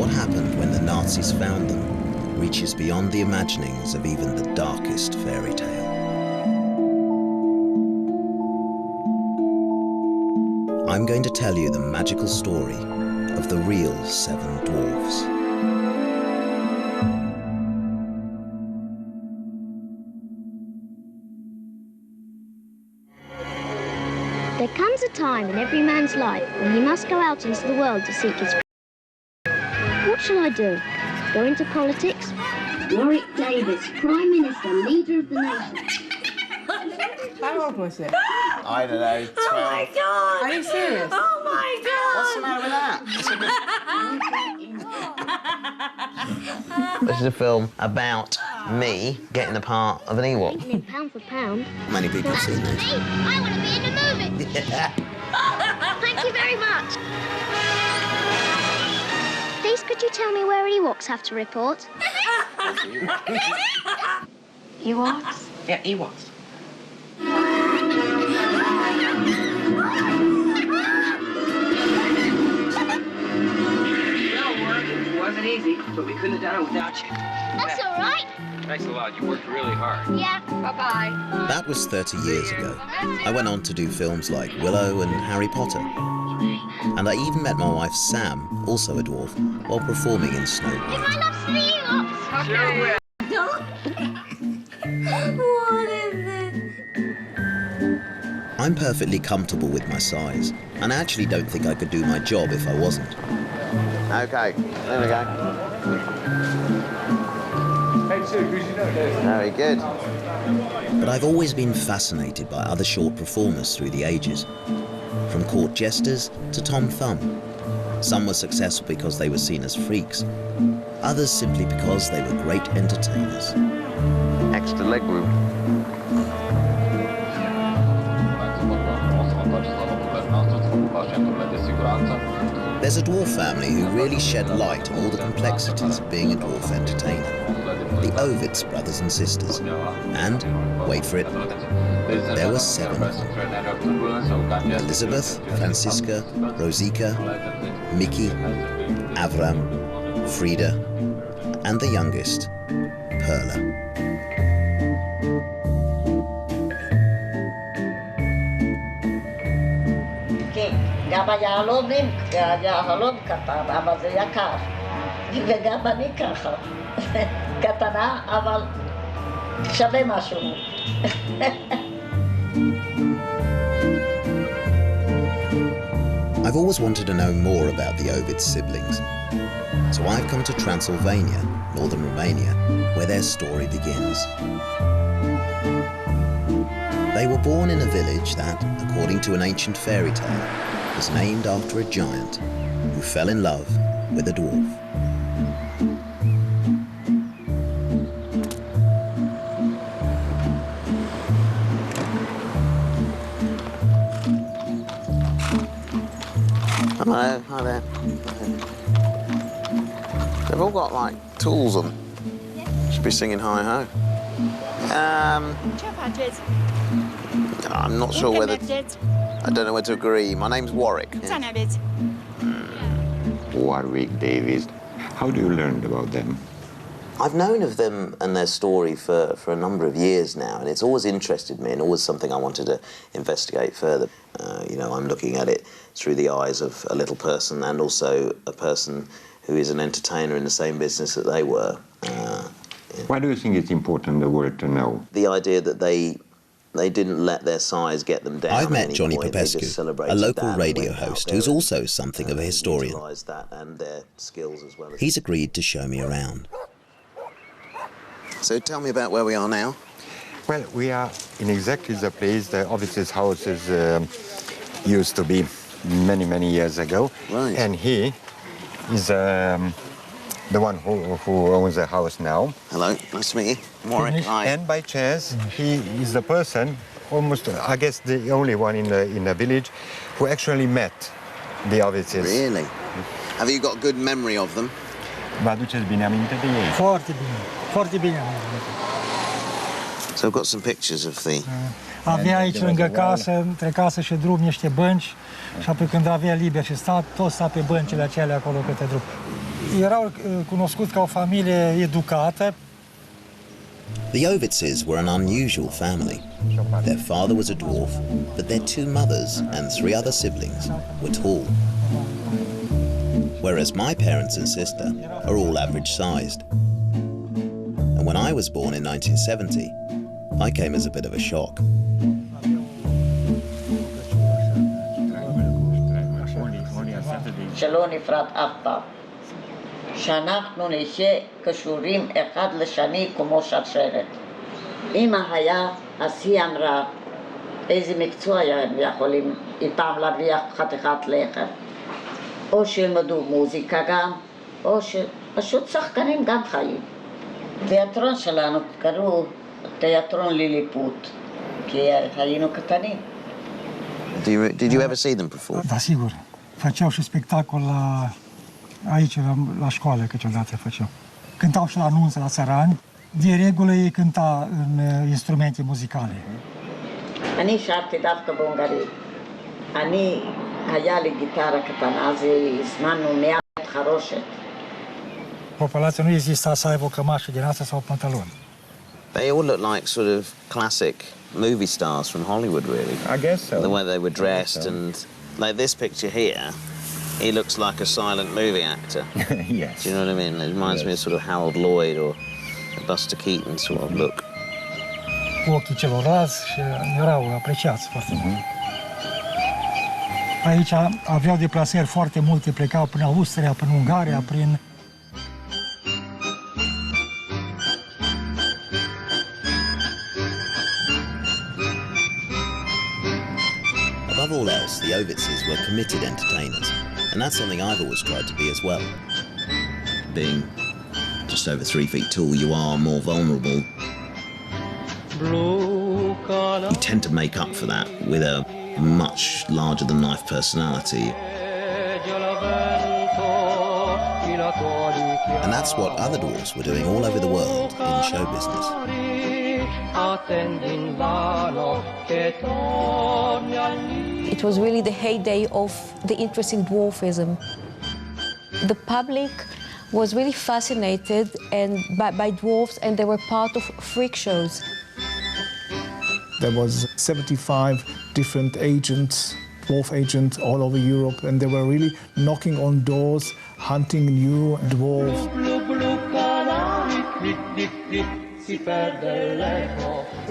what happened when the Nazis found them reaches beyond the imaginings of even the darkest fairy tale. I'm going to tell you the magical story of the real 7 dwarfs. There comes a time in every man's life when he must go out into the world to seek his... What shall I do? Go into politics? Warwick Davis, Prime Minister, leader of the nation. How old was it? I don't know, 12. Oh my God! Are you serious? Oh my God! What's the matter with that? This is a film about me getting the part of an Ewok. Pound for pound. Many people have seen this. Me, I want to be in the movie. Yeah. Thank you very much. Please, could you tell me where Ewoks have to report? Ewoks? Yeah, Ewoks. It wasn't easy, but we couldn't have done it without you. That's all right. Thanks a lot. You worked really hard. Yeah. Bye-bye. That was 30 years ago. I went on to do films like Willow and Harry Potter. And I even met my wife Sam, also a dwarf, while performing in Snow White. I love the Ewoks. Sure will. What is it? I'm perfectly comfortable with my size, and I actually don't think I could do my job if I wasn't. Okay, there we go. Hey, Sue, who's you know? Very good. But I've always been fascinated by other short performers through the ages, from court jesters to Tom Thumb. Some were successful because they were seen as freaks, others simply because they were great entertainers. Extra leg room. There's a dwarf family who really shed light on all the complexities of being a dwarf entertainer. The Auvits brothers and sisters. And, wait for it, there were 7 of them. Elizabeth, Franziska, Rosika, Mickey, Avram, Frida, and the youngest, Perla. גם היהלומים, היהלום קטן, אבל זה יקר. וגם אני ככה. קטנה, אבל שווה משהו. I've always wanted to know more about the Auvits siblings. So I've come to Transylvania, northern Romania, where their story begins. They were born in a village that, according to an ancient fairy tale, was named after a giant who fell in love with a dwarf. Hello, hi there. They've all got like tools on. Should be singing hi ho. I'm not sure whether. I don't know whether to agree. My name's Warwick. Warwick Davis. How do you learn about them? I've known of them and their story for a number of years now, and it's always interested me and always something I wanted to investigate further. You know, I'm looking at it through the eyes of a little person and also a person who is an entertainer in the same business that they were. Why do you think it's important the world to know? The idea that they didn't let their size get them down. I've met Johnny Popescu, a local radio host who's also something of a historian. He's agreed to show me around. So tell me about where we are now. Well, we are in exactly the place the Auvits' houses used to be many, many years ago. Right. And he is the one who owns the house now. Hello, nice to meet you. Warwick, hi. And by chance, he is the person, almost, I guess, the only one in the village who actually met the Auvits. Really? Have you got good memory of them? Vă aduceți bine aminte de ei? Foarte bine, foarte bine. So I've got some pictures of the... Avea aici lângă casă, între casă și drum, niște bănci și apoi când avea liber și sta, tot sta pe băncile acelea acolo câte drum. Erau cunoscuți ca o familie educată. The Ovitzes were an unusual family. Their father was a dwarf, but their two mothers and three other siblings were tall. Whereas my parents and sister are all average-sized. And when I was born in 1970, I came as a bit of a shock. שלא נפרד אף פעם. שאנחנו נהיה קשורים אחד לשני כמו שרשרת. אמא היה, אז היא אמרה איזה מקצוע הם יכולים אי פעם להרוויח חתיכת לחם. או שילמדו מוזיקה גם, או שפשוט שחקנים גם חיים. תיאטרון שלנו קראו תיאטרון ליליפוט, כי היינו קטנים. Did you ever see them perform? Da, sigur. Făceau și spectacol aici, la școală, câteodată făceau. Cântau și la anunțe, la țărani. De regulă ei cânta în instrumente muzicale. אני שרתי דווקא בהונגרית. היה לי גיטרה קטנה, אז הזמנו מעט חרושת. Populația nu exista să aibă o cămașă din asta sau pantaloni. They all look like sort of classic movie stars from Hollywood, really. I guess so. The way they were dressed and like this picture here, he looks like a silent movie actor. Yes. Do you know what I mean? It reminds me of sort of Harold Lloyd or Buster Keaton sort of look. Ochii celorlalți și erau apreciați foarte mult. Aici aveau deplasări foarte multe, plecau prin Austria, prin Ungaria, prin... Above all else, the Ovitzes were committed entertainers, and that's something I've always tried to be as well. Being just over 3 feet tall, you are more vulnerable. You tend to make up for that with a much larger-than-life personality. And that's what other dwarfs were doing all over the world in show business. It was really the heyday of the interest in dwarfism. The public was really fascinated by dwarfs, and they were part of freak shows. There was 75 different agents, dwarf agents all over Europe, and they were really knocking on doors, hunting new dwarfs.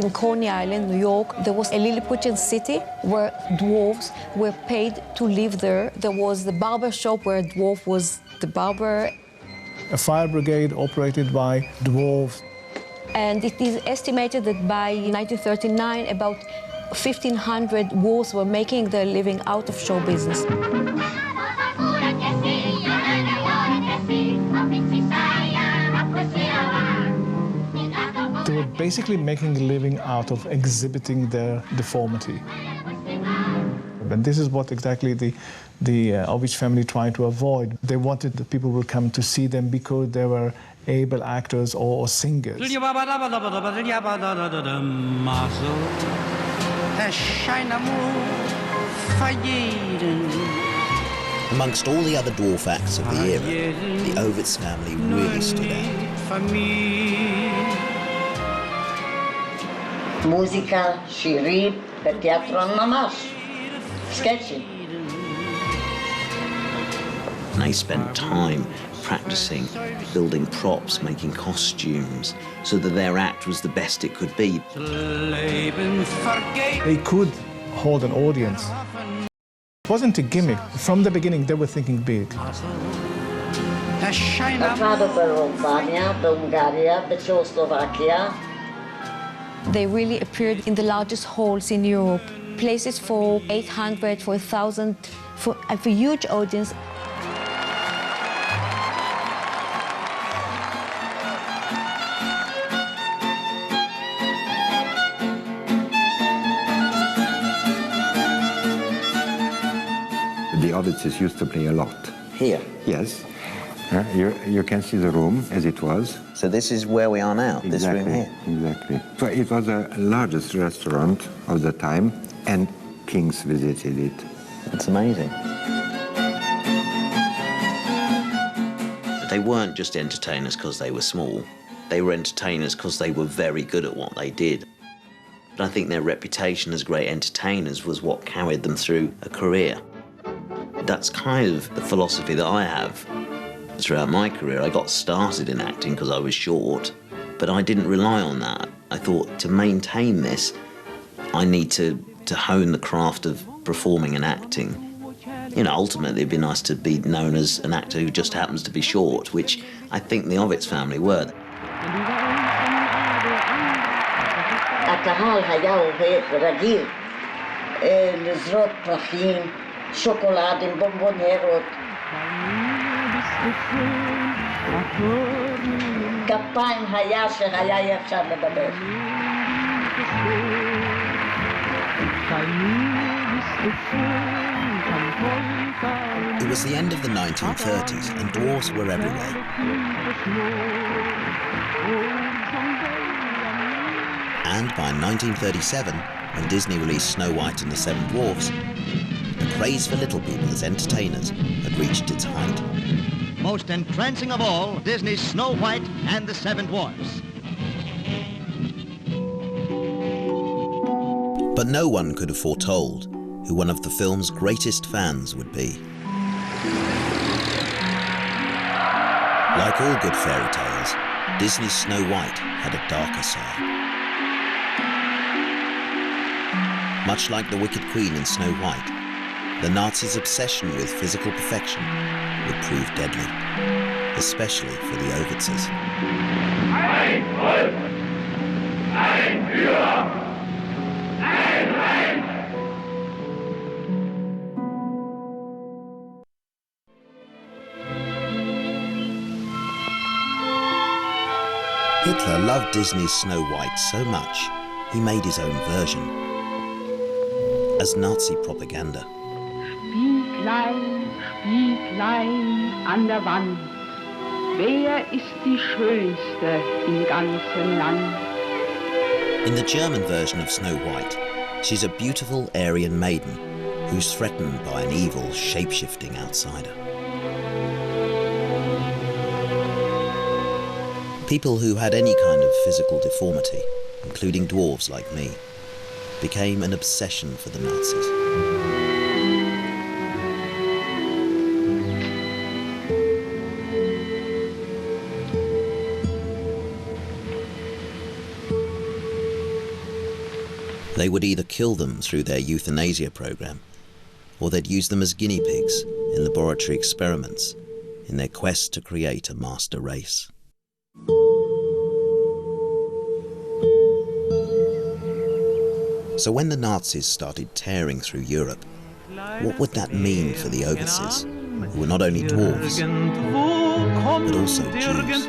In Coney Island, New York, there was a Lilliputian city where dwarfs were paid to live there. There was the barber shop where a dwarf was the barber. A fire brigade operated by dwarfs. And it is estimated that by 1939, about 1,500 dwarfs were making their living out of show business. They were basically making a living out of exhibiting their deformity. And this is what exactly the Auvitz family tried to avoid. They wanted that people would come to see them because they were able actors or singers. Amongst all the other dwarf acts of the era, the Auvitz family really stood out. מוזיקה, שירים, בתיאטרון ממש, סקצ'ים. And they spent time practicing, building props, making costumes, so that their act was the best it could be. They could hold an audience. It wasn't a gimmick. From the beginning, they were thinking big. עבדנו ברומניה, בהונגריה, בצ'כוסלובקיה. They really appeared in the largest halls in Europe, places for 800, for 1,000, for a huge audience. The Ovitzes used to play a lot. Here? Yes. You can see the room as it was. So this is where we are now, Exactly, this room here? Exactly. So it was the largest restaurant of the time, and kings visited it. That's amazing. They weren't just entertainers because they were small. They were entertainers because they were very good at what they did. But I think their reputation as great entertainers was what carried them through a career. That's kind of the philosophy that I have throughout my career. I got started in acting because I was short, but I didn't rely on that. I thought, to maintain this, I need to hone the craft of performing and acting. You know, ultimately it'd be nice to be known as an actor who just happens to be short, which I think the Auvitz family were. הקהל היה עובד רגיל לזרוק פרחים, שוקולדים, בומבונרות. כפיים היה שהיה אפשר לדבר. It was the end of the 1930s and dwarfs were everywhere. And by 1937, when Disney released Snow White and the Seven Dwarfs, the craze for little people as entertainers had reached its height. Most entrancing of all, Disney's Snow White and the Seven Dwarfs. But no one could have foretold who one of the film's greatest fans would be. Like all good fairy tales, Disney's Snow White had a darker side. Much like the Wicked Queen in Snow White, the Nazis' obsession with physical perfection would prove deadly, especially for the Auvitzes. Ein Volk, ein Führer, ein Reich. Hitler loved Disney's Snow White so much, he made his own version as Nazi propaganda. Spieglein, Spieglein an der Wand, wer ist die Schönste im ganzen Land? In the German version of Snow White, she's a beautiful Aryan maiden who's threatened by an evil, shape-shifting outsider. People who had any kind of physical deformity, including dwarves like me, became an obsession for the Nazis. They would either kill them through their euthanasia program, or they'd use them as guinea pigs in laboratory experiments in their quest to create a master race. So when the Nazis started tearing through Europe, what would that mean for the Auvitzes, who were not only dwarves, but also Jews?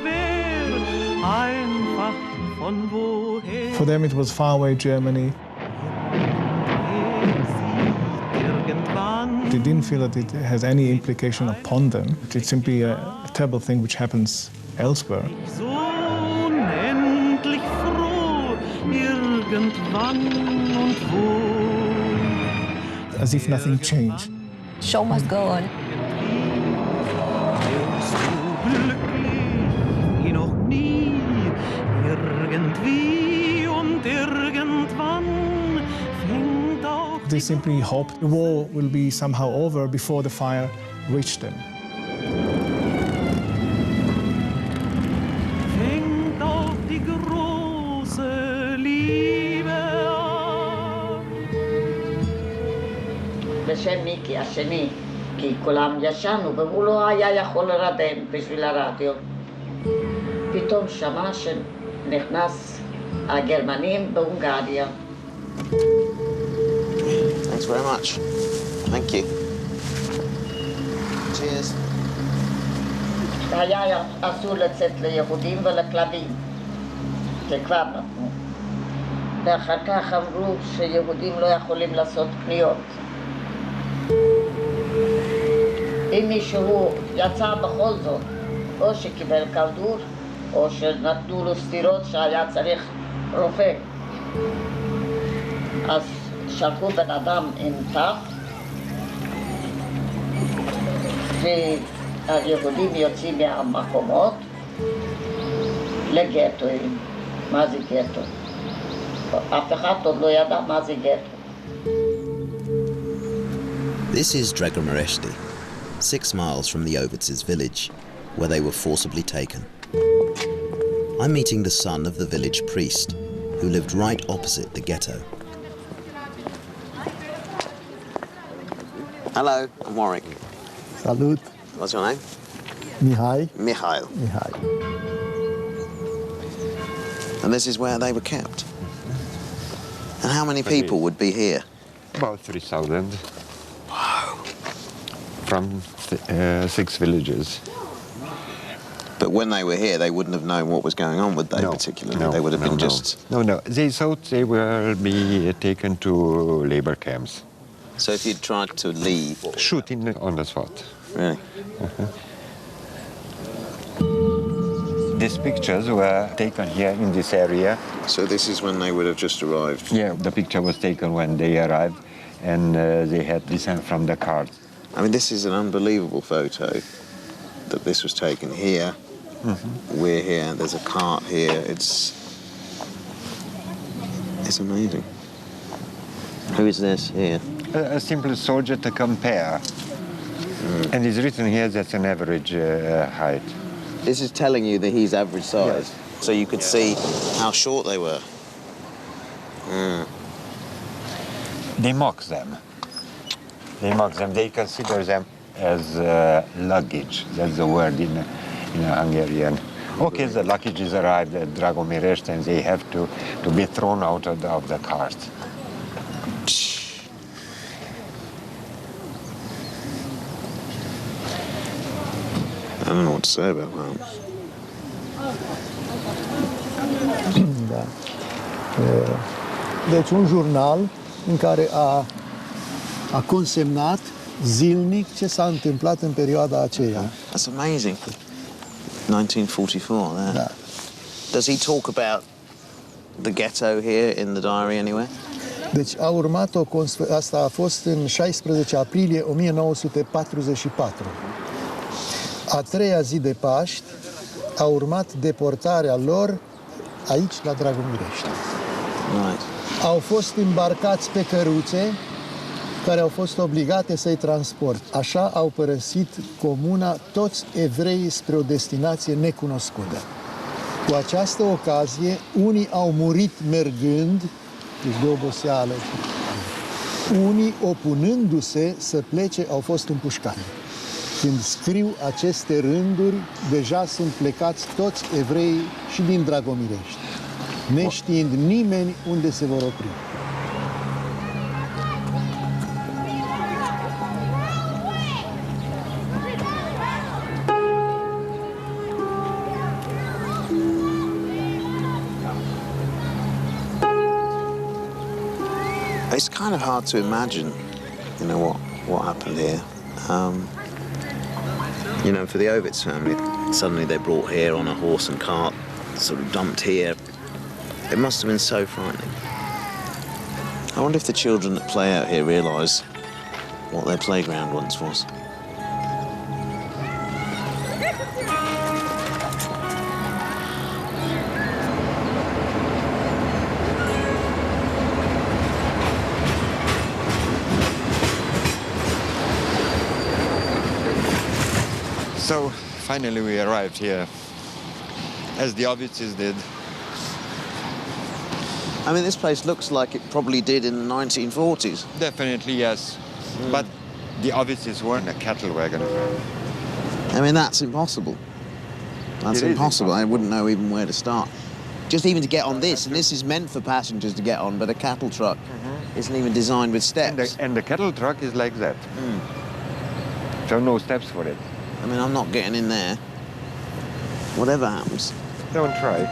For them it was faraway Germany. They didn't feel that it has any implication upon them. It's simply a terrible thing which happens elsewhere. As if nothing changed. Show must go on. They simply hoped the war will be somehow over before the fire reached them. בשם מיקי השני, כי כולם ישנו והוא לא היה יכול לרדם בשביל הרדיו. פתאום שמע שנכנס הגרמנים בהונגריה. Thanks very much. Thank you. Cheers. היה אסור לצאת ליהודים ולכלבים, זה כבר נתנו. ואחר כך אמרו שיהודים לא יכולים לעשות קניות. אם מישהו יצא בכל זאת, או שקיבל כדור, או שנתנו לו סטירות שהיה צריך רופא. אז שלחו בן אדם עם תח, היהודים יוצאים מהמקומות לגטואים. מה זה גטו? אף אחד עוד לא ידע מה זה גטו. This is Dragomireshti, 6 miles from the Auvitz' village, where they were forcibly taken. I'm meeting the son of the village priest, who lived right opposite the ghetto. Hello, I'm Warwick. Salut. What's your name? Mihai. Mikhail. Mihai. And this is where they were kept. And how many people would be here? About 3,000. Wow. From 6 villages. But when they were here, they wouldn't have known what was going on, would they, particularly? No, they would have been no. just... No, they thought they will be taken to labor camps. So if you'd tried to leave... Shooting on the spot. Really? These pictures were taken here in this area. So this is when they would have just arrived? Yeah, the picture was taken when they arrived, and they had listened from the cars. I mean, this is an unbelievable photo, that this was taken here. We're here, there's a cart here. It's amazing. Who is this here? A simple soldier to compare. And it's written here that's an average height. This is telling you that he's average size. Yes. So you could see how short they were. They mock them. They consider them as luggage. That's the word in Hungarian. Okay, the luggages arrived at Dragomireshti and they have to be thrown out of the cart. I don't know what to say about that. Da. Deci un jurnal în care a consemnat zilnic ce s-a întâmplat în perioada aceea. That's amazing. 1944, there. Da. Does he talk about the ghetto here in the diary anywhere? Deci a urmat asta a fost în 16 aprilie 1944. A 3-a zi de Paști a urmat deportarea lor aici, la Dragomireshti. Right. Au fost îmbarcați pe căruțe care au fost obligate să-i transport. Așa au părăsit comuna toți evreii spre o destinație necunoscută. Cu această ocazie, unii au murit mergând, deci de oboseală, unii opunându-se să plece au fost împușcați. Când scriu aceste rânduri, deja sunt plecați toți evreii și din Dragomireshti, neștiind nimeni unde se vor opri. It's kind of hard to imagine, what happened here. For the Auvitz family, suddenly they're brought here on a horse and cart, sort of dumped here. It must have been so frightening. I wonder if the children that play out here realise what their playground once was. So finally we arrived here, as the Auschwitz did. I mean, this place looks like it probably did in the 1940s. Definitely, yes. But the Auschwitz weren't a cattle wagon. I mean, that's impossible. That's impossible. I wouldn't know even where to start. Just even to get on this, and this is meant for passengers to get on, but a cattle truck isn't even designed with steps. And the cattle truck is like that. So no steps for it. I mean, I'm not getting in there. Whatever happens. Don't try.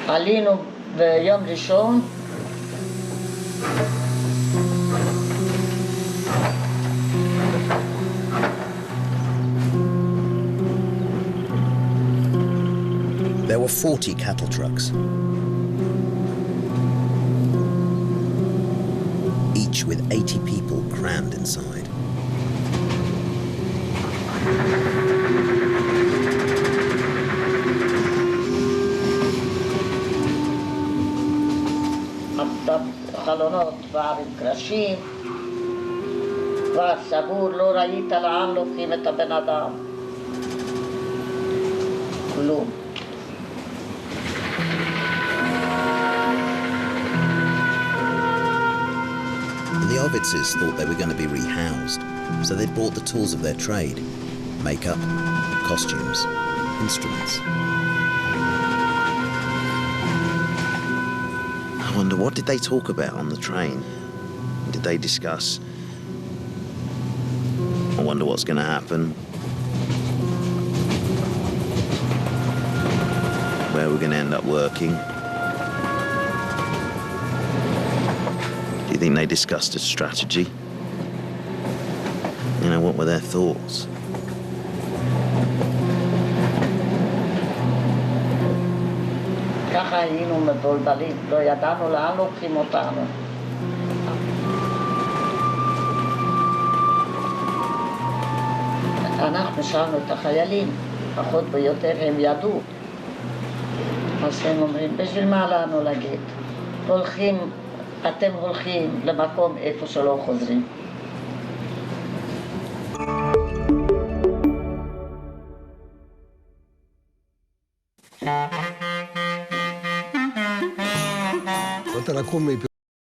עלינו ביום ראשון. There were 40 cattle trucks. cage with 80 people crammed inside. החלונות כבר עם קרשים, כבר סגור, לא ראית לאן לוקחים את הבן אדם. כלום. The Ovitzes thought they were going to be rehoused, so they bought the tools of their trade: makeup, costumes, instruments. I wonder, what did they talk about on the train? Did they discuss? I wonder what's going to happen. Where we're going to end up working. Do you think they discussed a strategy? You know, what were their thoughts? ככה היינו מבולבלים, לא ידענו לאן לוקחים אותנו. אנחנו שאלנו את החיילים, פחות ביותר הם ידעו. אז הם אומרים, בשביל מה לנו להגיד? אתם הולכים למקום איפה שלא חוזרים. Όταν ακούμε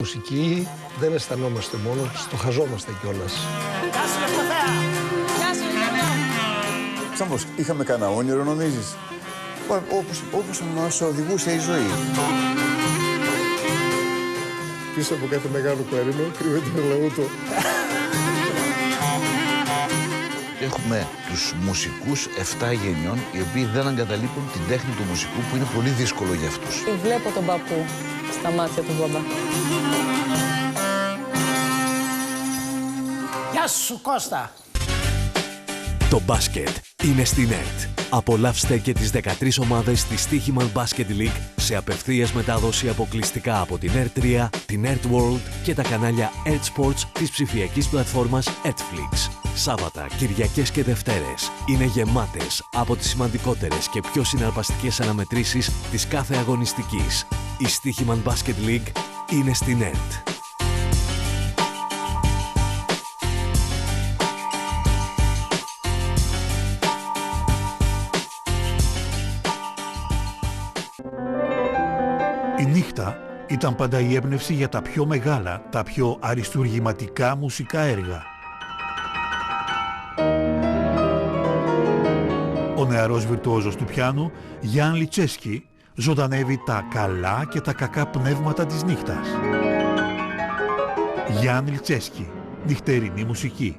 μουσική δεν αισθανόμαστε μόνο, στοχαζόμαστε κιόλας. Γεια σου Εφτα! Γεια σου Εφτα! Σάμπος, είχαμε κανένα όνειρο νομίζεις? Όπως μας οδηγούσε η ζωή. Πίσω από κάθε μεγάλο κλαρίνο κρύβεται ένα λαούτο. Έχουμε τους μουσικούς 7 γενιών, οι οποίοι δεν εγκαταλείπουν την τέχνη του μουσικού, που είναι πολύ δύσκολο για αυτούς. Βλέπω τον παππού στα μάτια του μπαμπά. Γεια σου Κώστα! Το μπάσκετ είναι στην ΕΡΤ. Απολαύστε και τις 13 ομάδες της Στοίχημαν Basket League σε απευθείας μετάδοση αποκλειστικά από την ΕΡΤ3, την ΕΡΤ World και τα κανάλια ΕΡΤ Sports της ψηφιακής πλατφόρμας ΕΡΤflix. Σάββατα, Κυριακές και Δευτέρες είναι γεμάτες από τις σημαντικότερες και πιο συναρπαστικές αναμετρήσεις της κάθε αγωνιστικής. Η Στοίχημαν Basket League είναι στην ΕΡΤ. Η νύχτα ήταν πάντα η έμπνευση για τα πιο μεγάλα, τα πιο αριστουργηματικά μουσικά έργα. Ο νεαρός βιρτουόζος του πιάνου, Γιάν Λιτσέσκι, ζωντανεύει τα καλά και τα κακά πνεύματα της νύχτας. Γιάν Λιτσέσκι, νυχτερινή μουσική.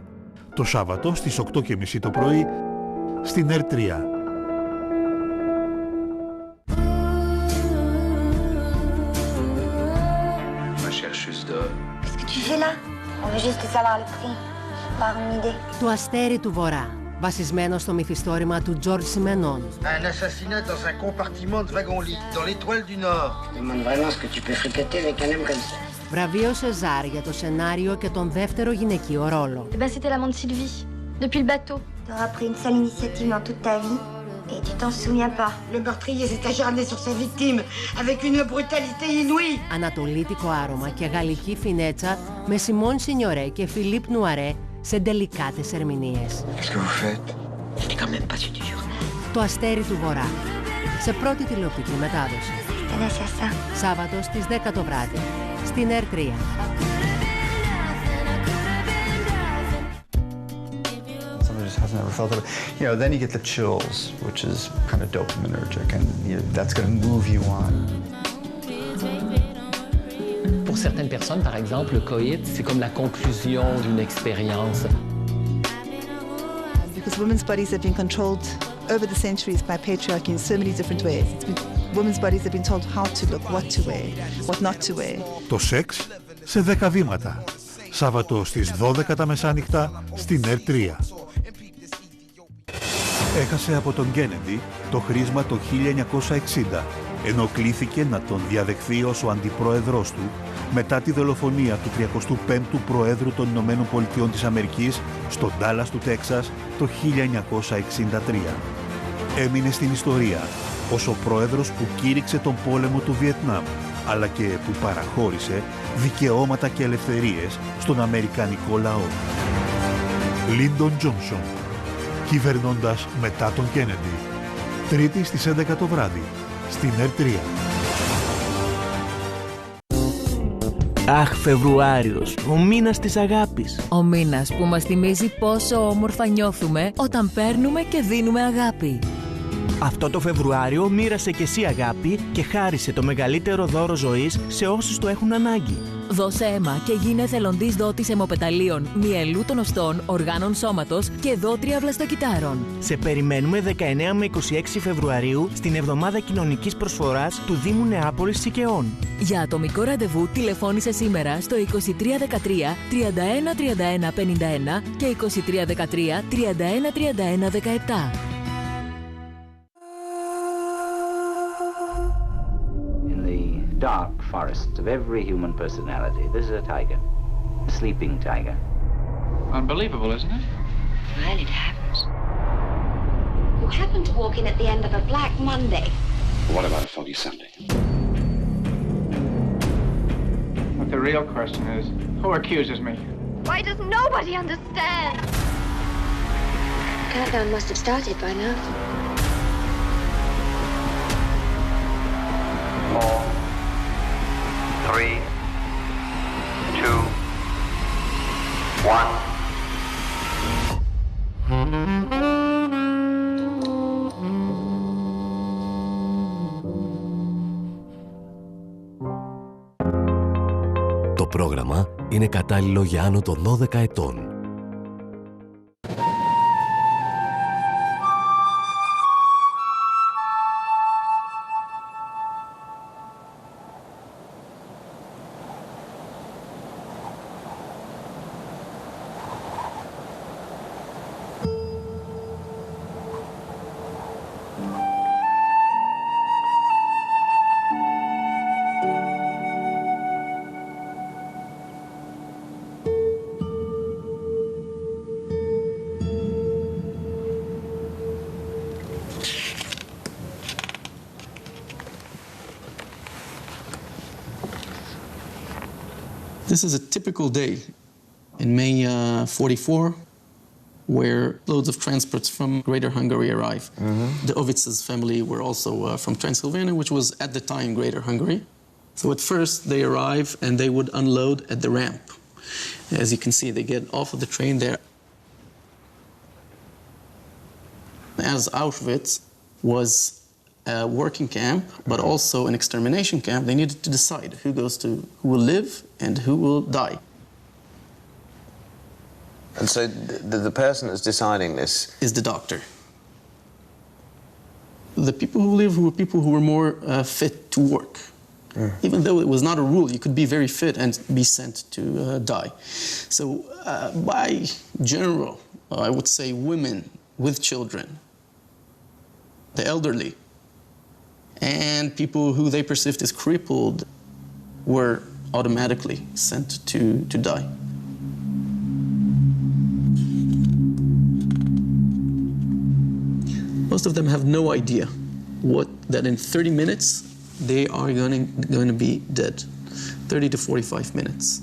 Το Σάββατο στις 8:30 το πρωί στην ΕΡΤ3. Qu'est-ce que tu fais là? On veut juste savoir le prix. Pas une idée. Το αστέρι του Βορρά, βασισμένο στο μυθιστόρημα του Georges Simenon. Un assassinat dans un compartiment de wagon-lit, dans l'étoile du Nord. Je demande vraiment ce que tu peux fricoter avec un homme comme ça. Βραβείο Σεζάρ για το σενάριο και τον δεύτερο γυναικείο ρόλο. Eh ben c'était l'amant de Sylvie, depuis le bateau. T'auras pris une seule initiative dans toute ta vie et tu t'en souviens pas. Le meurtrier s'est acharné sur sa victime avec une brutalité inouïe. Ανατολίτικο άρωμα και γαλλική φινέτσα με Σιμών Σινιορέ και Φιλίπ Νουαρέ σε ντελικάτες ερμηνείες. Qu'est-ce que vous faites? C'est quand même pas du journal. Το αστέρι του Βορρά, σε πρώτη τηλεοπτική μετάδοση. Σάββατο στις 10 το βράδυ, στην ΕΡΤ3. Somebody just hasn't ever felt it. You know, then you get the chills, which is kind of dopaminergic, and that's going to move you on. Pour certaines personnes, par exemple, le coït, c'est comme la conclusion d'une expérience. Because women's bodies have been controlled over the centuries by patriarchy in so many different ways. Women's bodies have been told how to look, what to wear, what not to wear. Το σεξ σε 10 βήματα. Σάββατο στις 12 τα μεσάνυχτα στην ΕΡΤ3. Έχασε από τον Κέννεντι το χρήσμα το 1960, ενώ κλήθηκε να τον διαδεχθεί ως ο αντιπρόεδρος του μετά τη δολοφονία του 35ου Προέδρου των Ηνωμένων Πολιτειών της Αμερικής στο Ντάλλας του Τέξας το 1963. Έμεινε στην ιστορία ως ο πρόεδρος που κήρυξε τον πόλεμο του Βιετνάμ, αλλά και που παραχώρησε δικαιώματα και ελευθερίες στον αμερικανικό λαό. Λίντον Τζόνσον, κυβερνώντας μετά τον Κέννεντι. Τρίτη στις 11 το βράδυ, στην ΕΡΤ3. Αχ, Φεβρουάριος, ο μήνας της αγάπης. Ο μήνας που μας θυμίζει πόσο όμορφα νιώθουμε όταν παίρνουμε και δίνουμε αγάπη. Αυτό το Φεβρουάριο μοίρασε και εσύ αγάπη και χάρισε το μεγαλύτερο δώρο ζωής σε όσους το έχουν ανάγκη. Δώσε αίμα και γίνε εθελοντής δότης αιμοπεταλίων, μυελού των οστών, οργάνων σώματος και δότρια βλαστοκυτάρων. Σε περιμένουμε 19 με 26 Φεβρουαρίου στην Εβδομάδα Κοινωνικής Προσφοράς του Δήμου Νεάπολης Σικαιών. Για ατομικό ραντεβού τηλεφώνησε σήμερα στο 2313 31 31 51 και 2313 31 31 17. Dark forests of every human personality. This is a tiger, a sleeping tiger. Unbelievable, isn't it? Well, it happens. You happen to walk in at the end of a Black Monday. What about a foggy Sunday? But the real question is, who accuses me? Why does nobody understand? Countdown must have started by now. 4, 3, 2, 1. Το πρόγραμμα είναι κατάλληλο για άνω των 12 ετών. This is a typical day in May 44, where loads of transports from Greater Hungary arrive. The Auvits' family were also from Transylvania, which was at the time Greater Hungary. So at first they arrive and they would unload at the ramp. As you can see, they get off of the train there. As Auschwitz was a working camp, but also an extermination camp, they needed to decide who will live and who will die. And so the person that's deciding this is the doctor. The people who live were people who were more fit to work. Even though it was not a rule, you could be very fit and be sent to die. So by general, I would say women with children, the elderly, and people who they perceived as crippled were automatically sent to die. Most of them have no idea that in 30 minutes they are going to be dead. 30 to 45 minutes.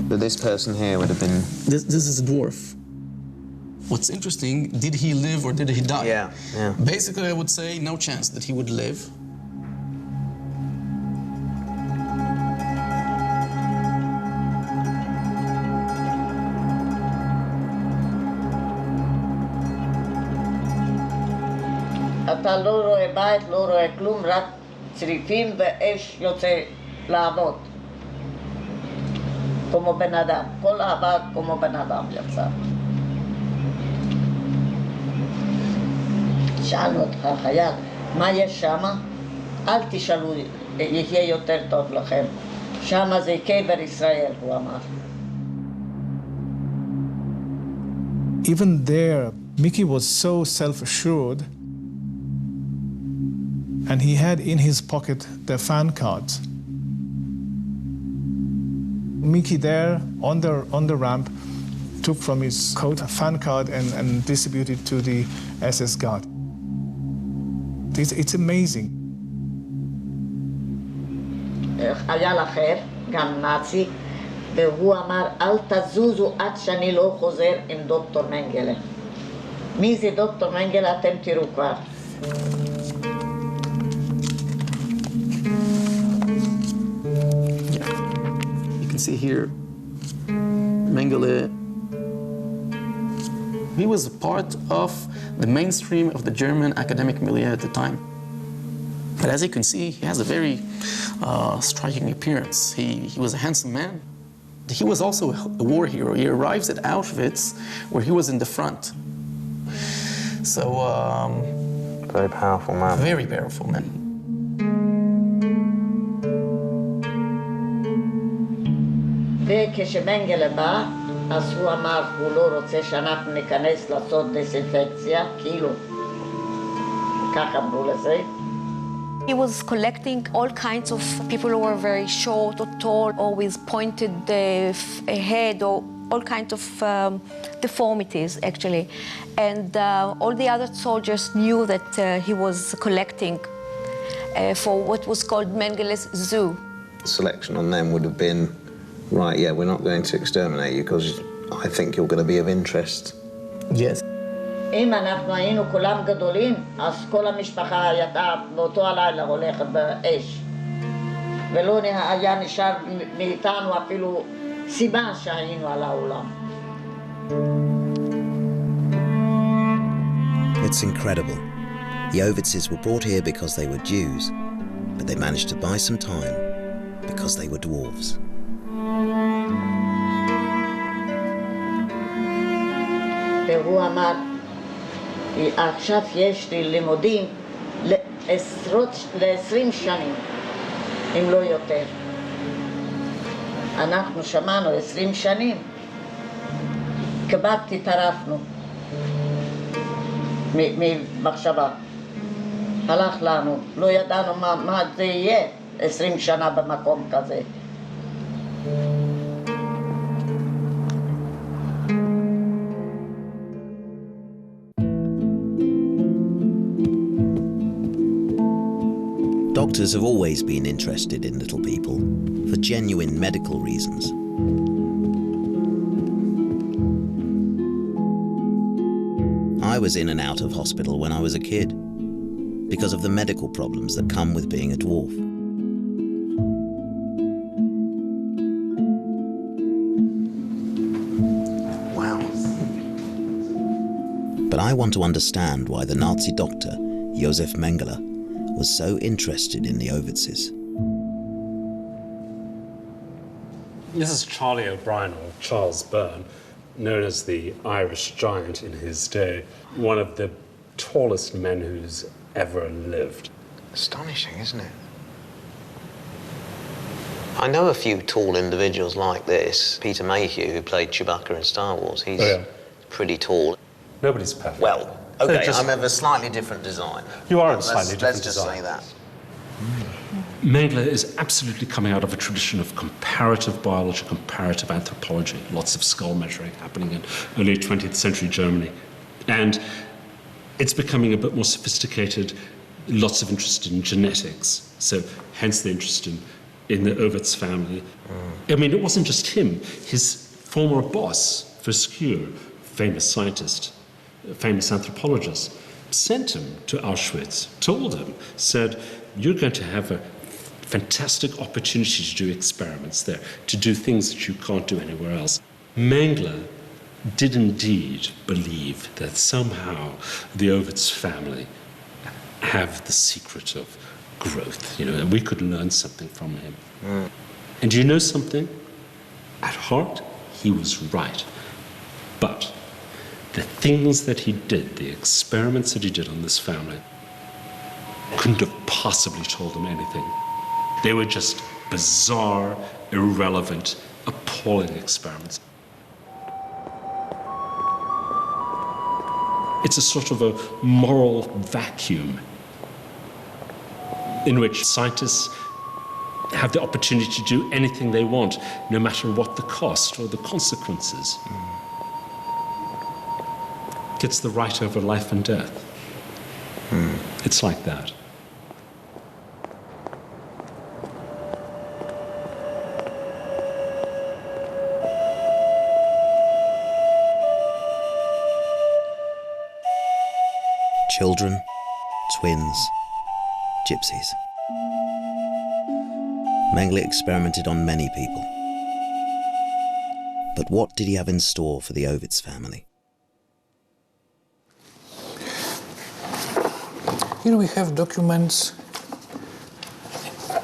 But this person here would have been... This is a dwarf. What's interesting, did he live or did he die? Yeah. Basically, I would say no chance that he would live. אתה לא רואה בית, לא רואה כלום, רק צריפים ואש יוצא לעבוד. כמו בן אדם, כל עבד כמו בן אדם יצא. שאלנו אותך חייל, מה יש שמה? אל תשאלו, יהיה יותר טוב לכם. שמה זה קבר ישראל, הוא אמר. Even there, Mickey was so self-assured, and he had in his pocket the fan cards. Mickey there on the ramp took from his coat a fan card and distributed to the SS guard. It's amazing. חייל אחר, גם נאצי, והוא אמר, אל תזוזו עד שאני לא חוזר עם דוקטור מנגלה. מי זה דוקטור מנגלה? אתם תראו כבר. You can see here, Mengele, he was a part of the mainstream of the German academic milieu at the time. But as you can see, he has a very striking appearance. He was a handsome man. He was also a war hero. He arrives at Auschwitz, where he was in the front. So, very powerful man. Very powerful man. וכשמנגלה בא, אז הוא אמר, הוא לא רוצה שאנחנו ניכנס לעשות דסינפקציה, כאילו, ככה אמרו לזה. He was collecting all kinds of people who were very short or tall or with pointed head or all kinds of deformities, actually. And all the other soldiers knew that he was collecting for what was called Mengele's zoo. Selection on them would have been, right, yeah, we're not going to exterminate you because I think you're going to be of interest. Yes. אם אנחנו היינו כולם גדולים, אז כל המשפחה הייתה באותו הלילה הולכת באש. ולא היה נשאר מאיתנו אפילו סיבה שהיינו על העולם. It's incredible. The Auschwitzes were brought here because they were Jews, but they managed to buy some time because they were dwarves. והוא אמר, עכשיו יש לי לימודים ל-20 שנים, אם לא יותר. אנחנו שמענו 20 שנים, כמעט התערפנו ממחשבה. הלך לנו, לא ידענו מה זה יהיה 20 שנה במקום כזה. Doctors have always been interested in little people for genuine medical reasons. I was in and out of hospital when I was a kid because of the medical problems that come with being a dwarf. Wow. But I want to understand why the Nazi doctor, Josef Mengele, was so interested in the Auschwitzes. This is Charlie O'Brien, or Charles Byrne, known as the Irish giant in his day, one of the tallest men who's ever lived. Astonishing, isn't it? I know a few tall individuals like this. Peter Mayhew, who played Chewbacca in Star Wars, he's pretty tall. Nobody's perfect. Well, okay, I'm of a slightly different design. You are a slightly different design. Let's just say that. Mengele is absolutely coming out of a tradition of comparative biology, comparative anthropology, lots of skull measuring happening in early 20th century Germany. And it's becoming a bit more sophisticated, lots of interest in genetics, so hence the interest in the Auvitz family. I mean, it wasn't just him. His former boss, Foscure, famous scientist, famous anthropologist, sent him to Auschwitz, told him, said, you're going to have a fantastic opportunity to do experiments there, to do things that you can't do anywhere else. Mengele did indeed believe that somehow the Auvitz family have the secret of growth, and we could learn something from him. And you know something? At heart, he was right. But the things that he did, the experiments that he did on this family, couldn't have possibly told him anything. They were just bizarre, irrelevant, appalling experiments. It's a sort of a moral vacuum in which scientists have the opportunity to do anything they want, no matter what the cost or the consequences. It's the right over life and death. It's like that. Children, twins, gypsies. Mengele experimented on many people. But what did he have in store for the Auvits family? Here we have documents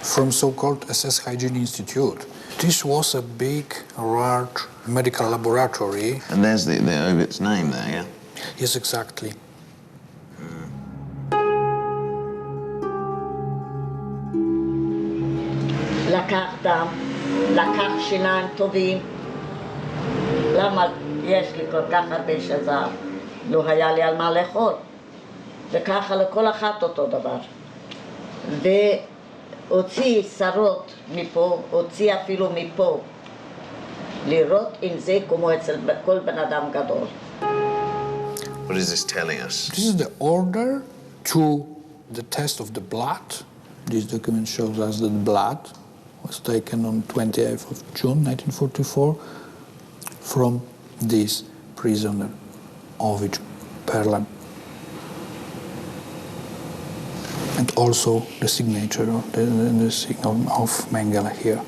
from so-called SS Hygiene Institute. This was a big, large medical laboratory. And there's the Auvits name there, yeah? Yes, exactly. לקח דם, לקח שיניים טובים. למה יש לי כל כך הרבה שזר? לא היה לי על מה לאכול. וככה לכל אחת אותו דבר. והוציא שרות מפה, הוציא אפילו מפה. לראות אם זה כמו אצל כל בן אדם גדול. What is this telling us? This is the order to the test of the blood. This document shows us that blood was taken on 28th of June 1944 from this prisoner, Auvits Perlan. And also the signature, the signal of Mengele here.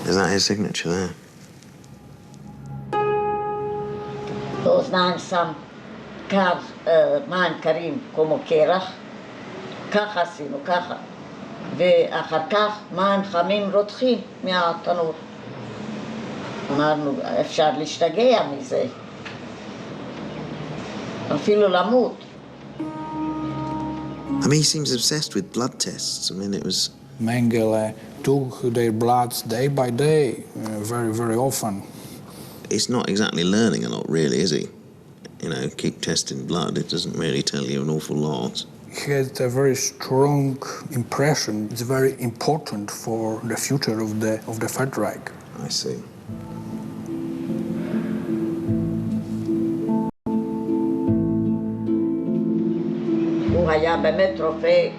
Is that his signature there? באוזניים שם מים קרים כמו קרח, ככה עשינו, ככה. ואחר כך מים חמים רותחים מהתנור. אמרנו, אפשר להשתגע מזה. אפילו למות. I mean, he seems obsessed with blood tests. I mean, it was... Mengele took their bloods day by day, very, very often. It's not exactly learning a lot, really, is he? You know, keep testing blood. It doesn't really tell you an awful lot. He had a very strong impression. It's very important for the future of the Third Reich. I see. הוא היה באמת רופא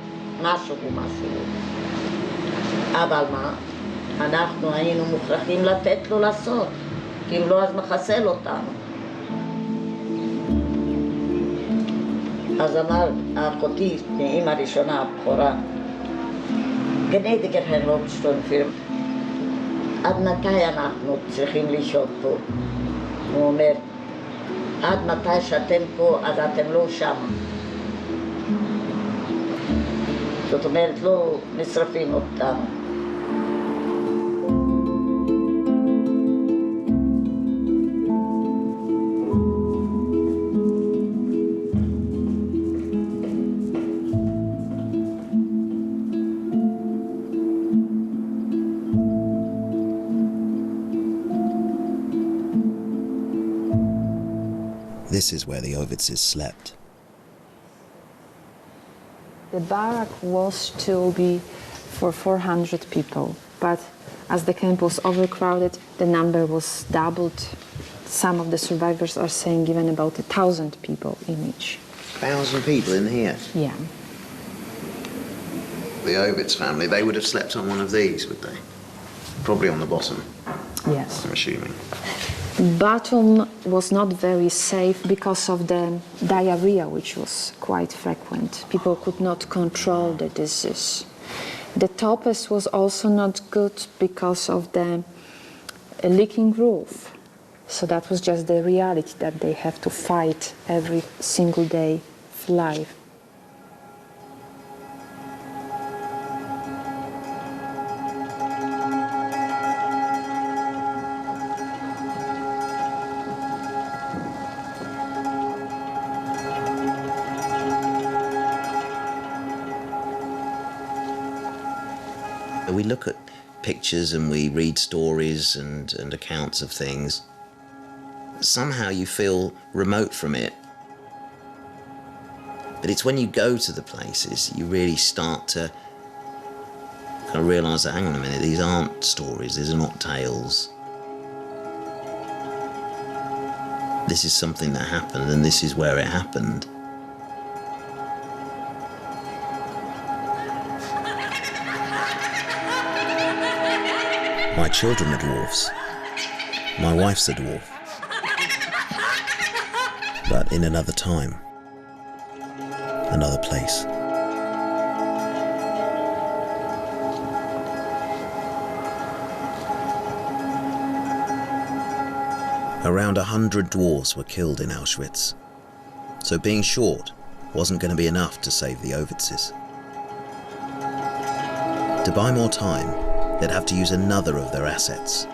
משהו. אבל מה? אנחנו היינו מוכרחים לתת לו לעשות, כי אם לא אז מחסל אותנו. אז אמר אחותי, אמא הראשונה, הבכורה, גנדיגר הרובשטונפילם, עד מתי אנחנו צריכים לחיות פה? הוא אומר, עד מתי שאתם פה, אז אתם לא שם. זאת אומרת, לא נשרפים אותנו. This is where the Auvitses slept. The barrack was to be for 400 people, but as the camp was overcrowded, the number was doubled. Some of the survivors are saying even about 1,000 people in each. 1,000 people in here? Yeah. The Auvits family, they would have slept on one of these, would they? Probably on the bottom. Yes. I'm assuming. Bottom was not very safe because of the diarrhea, which was quite frequent. People could not control the disease. The topest was also not good because of the leaking roof. So that was just the reality that they have to fight every single day of life. We look at pictures and we read stories and accounts of things. Somehow you feel remote from it, But it's when you go to the places you really start to kind of realise that, hang on a minute, these aren't stories, these are not tales. This is something that happened, and this is where it happened. My children are dwarfs. My wife's a dwarf. But in another time, another place. Around 100 dwarfs were killed in Auschwitz, so being short wasn't going to be enough to save the Ausvitzes. To buy more time, they'd have to use another of their assets,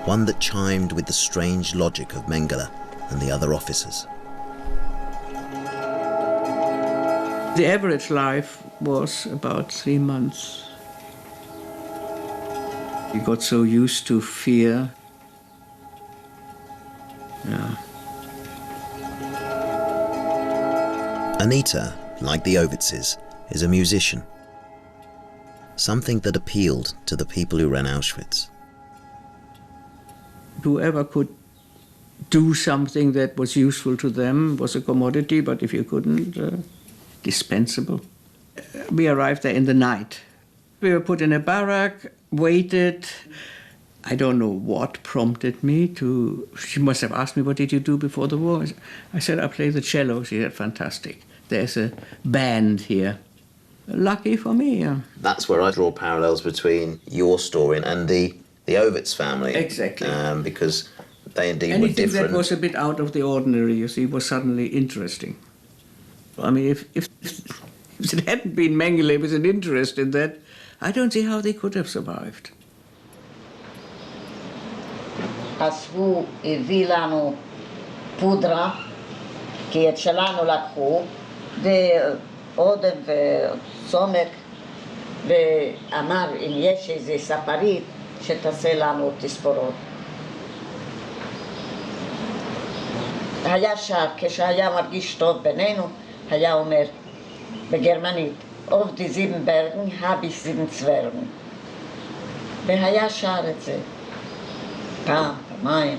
one that chimed with the strange logic of Mengele and the other officers. The average life was about 3 months. We got so used to fear. Yeah. Anita, like the Ausvitzes, is a musician. Something that appealed to the people who ran Auschwitz. Whoever could do something that was useful to them was a commodity, but if you couldn't, dispensable. We arrived there in the night. We were put in a barrack, waited. I don't know what prompted me to... She must have asked me, what did you do before the war? I said, I play the cello. She said, fantastic. There's a band here. Lucky for me, yeah. That's where I draw parallels between your story and the Auvitz family. Exactly. Because they indeed Anything were different. Anything that was a bit out of the ordinary, you see, was suddenly interesting. I mean, if it hadn't been Mengele with an interest in that, I don't see how they could have survived. אספו, הביא לנו פודרה, כי את שלנו לקחו, ואודם וסומק, ואמר אם יש איזה ספרית שתעשה לנו תספורות. היה שר, כשהיה מרגיש טוב בינינו, היה אומר בגרמנית, auf die 7 Bergen habe ich 7 Zwergen. והיה שר את זה. פעם, פעמיים,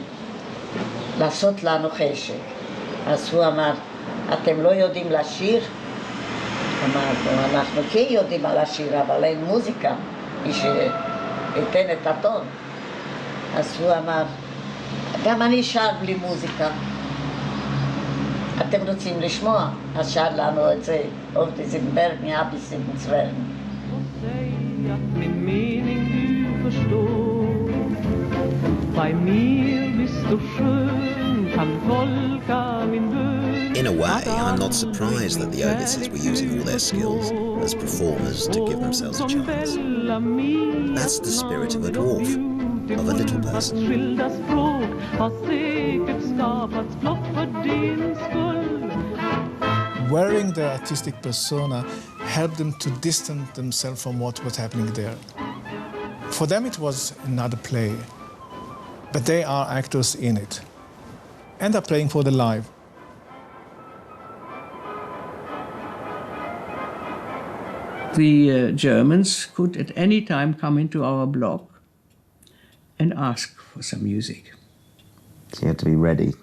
לעשות לנו חשק. אז הוא אמר, אתם לא יודעים לשיר? אמרנו, אנחנו כן יודעים לשיר, אבל אין מוזיקה, מי שייתן את הטון. אז הוא אמר, גם אני שר בלי מוזיקה. אתם רוצים לשמוע? אז שר לנו את זה, auf die 7 Bergen habe ich 7 Zwergen. In a way, I'm not surprised that the Auvvitzes were using all their skills as performers to give themselves a chance. That's the spirit of a dwarf, of a little person. Wearing their artistic persona helped them to distance themselves from what was happening there. For them it was another play, but they are actors in it, and are playing for the life. The Germans could at any time come into our block and ask for some music. So you had to be ready.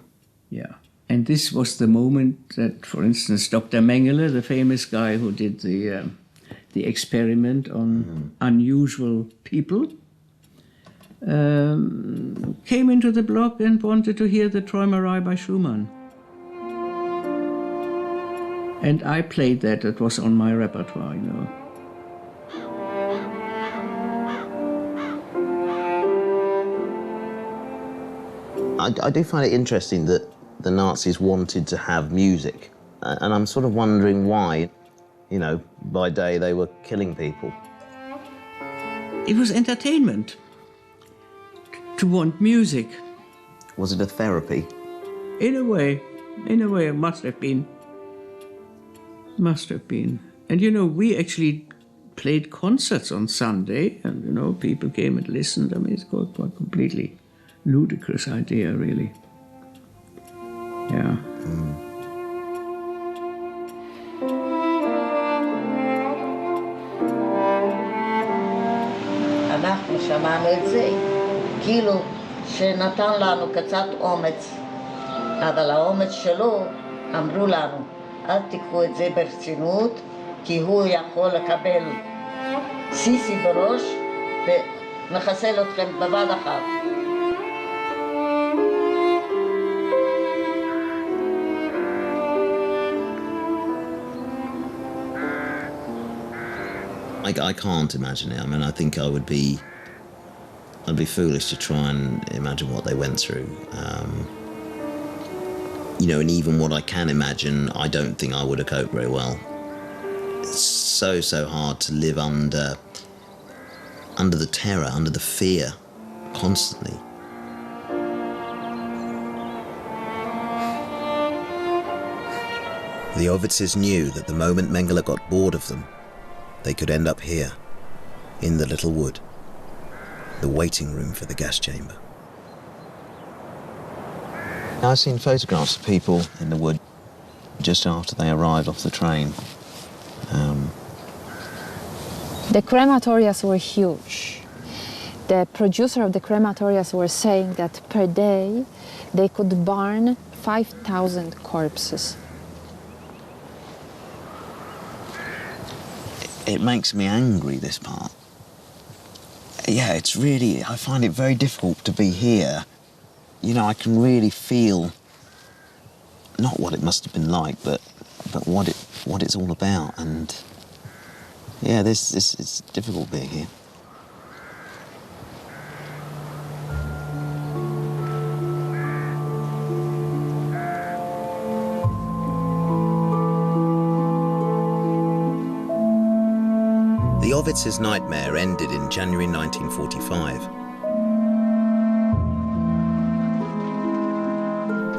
Yeah. And this was the moment that, for instance, Dr. Mengele, the famous guy who did the experiment on unusual people, came into the block and wanted to hear the Träumerei by Schumann. And I played that. It was on my repertoire, you know. I do find it interesting that the Nazis wanted to have music, and I'm sort of wondering why. You know, by day they were killing people. It was entertainment to want music. Was it a therapy? In a way, it must have been. Must have been. And you know, we actually played concerts on Sunday, and you know, people came and listened. I mean, it's quite a completely ludicrous idea, really. Yeah. אנחנו שמענו את זה, כאילו שנתן לנו קצת אומץ, אבל האומץ שלו, אמרו לנו, אל תיקחו את זה ברצינות, כי הוא יכול לקבל סיסי בראש ונחסל אתכם בבת אחת. I can't imagine it. I mean, I think I'd be foolish to try and imagine what they went through. You know, and even what I can imagine, I don't think I would have coped very well. It's so hard to live under the terror, under the fear, constantly. The Auvwitzes knew that the moment Mengele got bored of them, they could end up here, in the little wood, the waiting room for the gas chamber. I've seen photographs of people in the wood just after they arrived off the train. The crematorias were huge. The producer of the crematorias were saying that per day they could burn 5,000 corpses. It makes me angry, this part. Yeah, it's really, I find it very difficult to be here. You know, I can really feel, not what it must have been like, but what it's all about. And yeah, it's difficult being here. The Auvwitzes' nightmare ended in January 1945.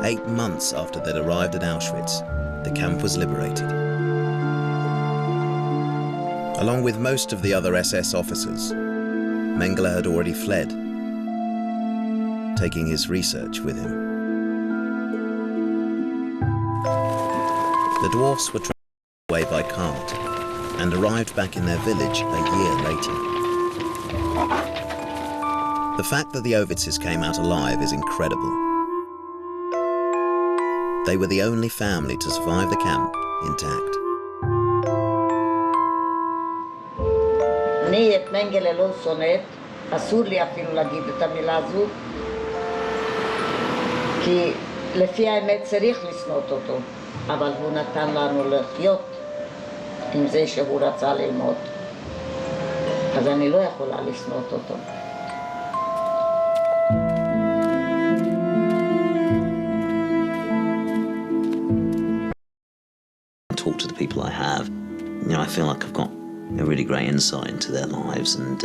8 months after they'd arrived at Auschwitz, the camp was liberated. Along with most of the other SS officers, Mengele had already fled, taking his research with him. The dwarfs were traveled away by cart and arrived back in their village a year later. The fact that the Auvwitzes came out alive is incredible. They were the only family to survive the camp intact. אני את מנגלה לא שונאת, אסור לי אפילו להגיד את המילה הזו, כי לפי האמת צריך לשנות אותו, אבל הוא נתן לנו לחיות עם זה שהוא רצה ללמוד. אז אני לא יכולה לשנות אותו. Talk to the people I have, you know, I feel like I've got a really great insight into their lives and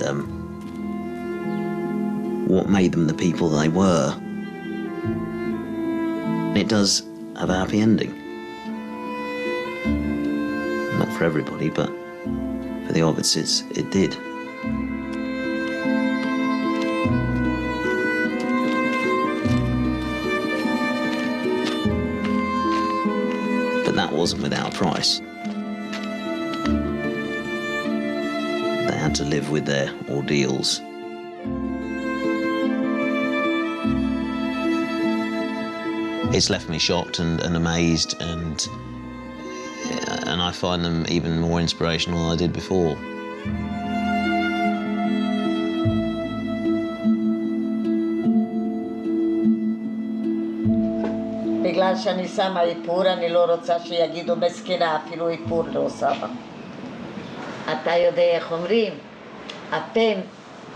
what made them the people they were. It does have a happy ending. Not for everybody, but for the Auvwitzes, it did. But that wasn't without a price. They had to live with their ordeals. It's left me shocked and amazed, and I find them even more inspirational than I did before. בגלל שאני שמה איפור, אני לא רוצה שיגידו מסכנה, אפילו איפור לא שמה. אתה יודע איך אומרים? הפה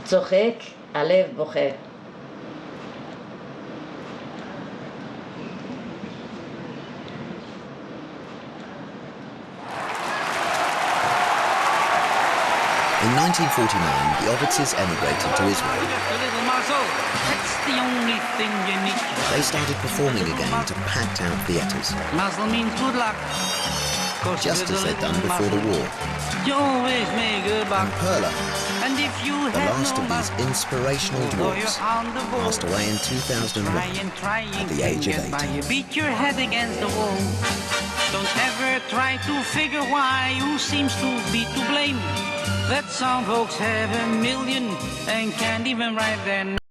צוחק, הלב בוכה. In 1949, the Auvwitzes emigrated to Israel. That's the only thing you need. They started performing again to packed-out theatres, Muzzle means good luck. just as they'd done before the war. You always make good luck. And Perla, And the the last of these inspirational dwarfs, passed away in 2001 at the age of 80. Beat your head against the wall. Don't ever try to figure why, who seems to be to blame. That some folks have a million and can't even write their name.